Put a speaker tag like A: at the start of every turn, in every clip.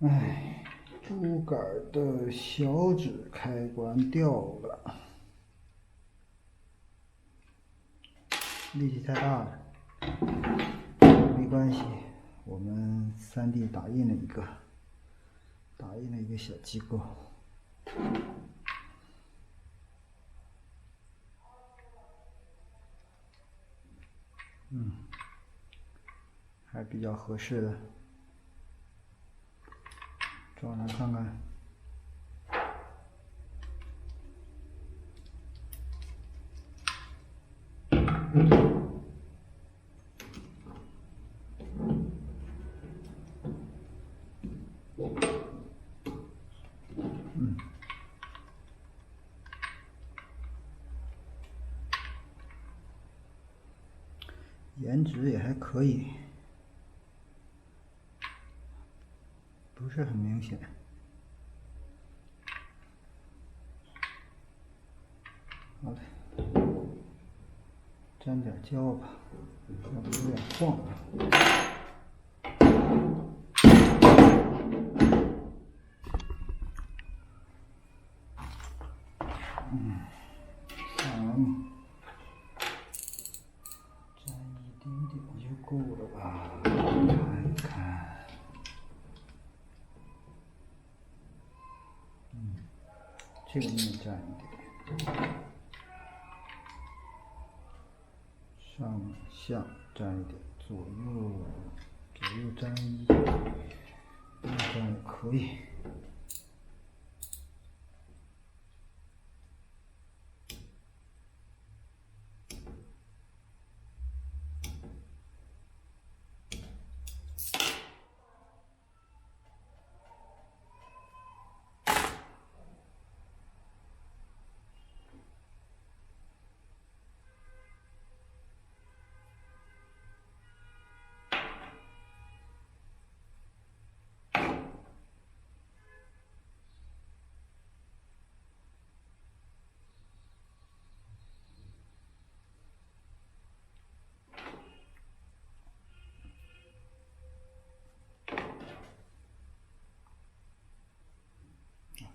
A: 哎，竹竿的小指开关掉了，力气太大了，没关系，我们3D 打印了一个小机构。还比较合适的，装上看看。颜值也还可以，不是很明显。好的，沾点胶吧，要不有点晃。沾一点点就够了吧？看看，这个面沾一点。上下沾一点，左右沾一，这样也可以。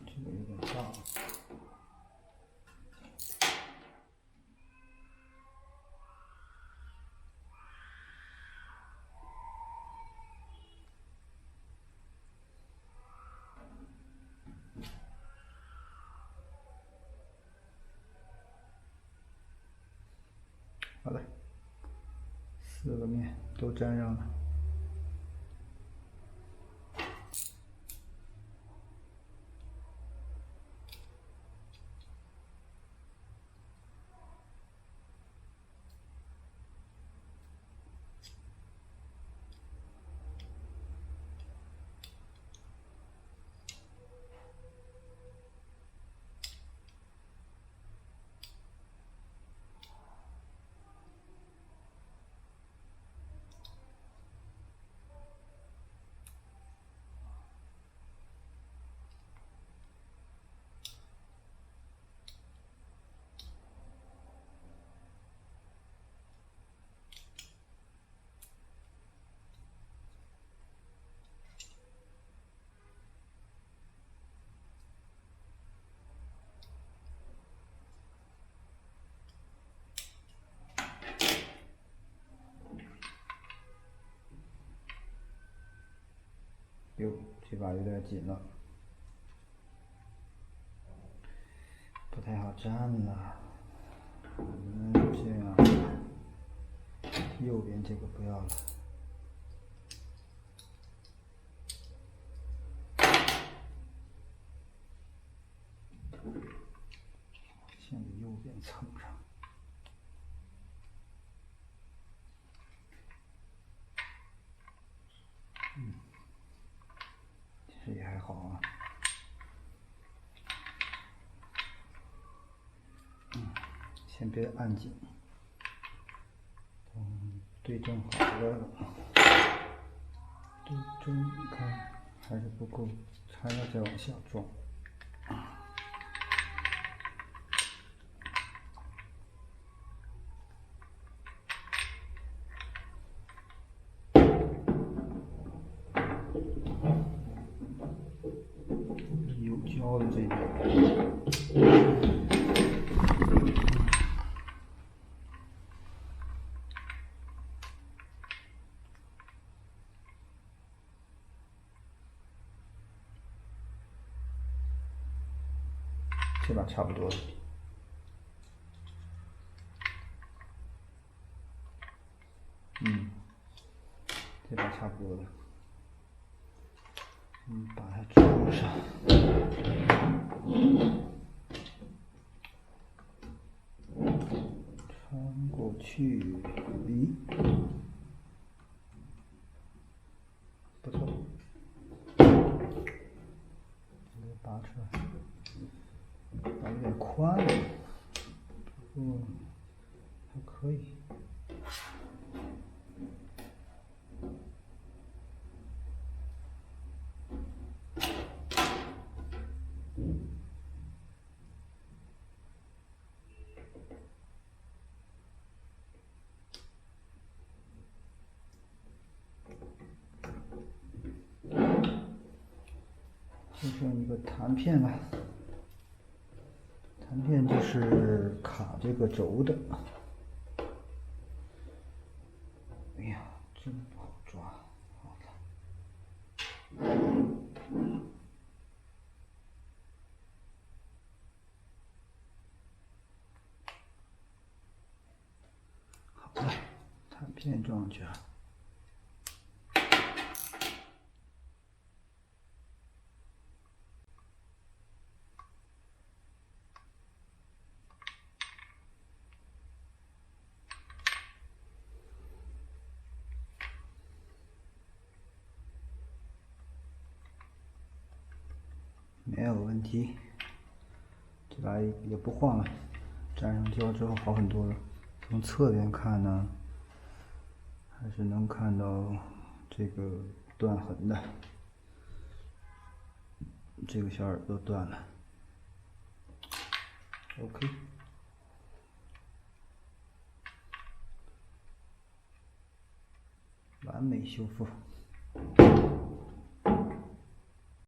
A: 这个有点大。好了，4个面都粘上了。哟，这把有点紧了，不太好粘了。我们这样，右边这个不要了。先给右边蹭上。这也还好啊。先别按紧。对正好了，对正，看还是不够，还要再往下装。凹的这边。这把差不多了。这把差不多了。把它装上。穿过去，咦，不错。拔出来，拔有点宽了，不过还可以。就剩一个弹片了，弹片就是卡这个轴的。哎呀，真不好抓，好了。好了，弹片装上去了。没有问题，这把也不晃了，粘上胶之后好很多了。从侧边看呢，还是能看到这个断痕的，这个小耳朵断了。OK， 完美修复。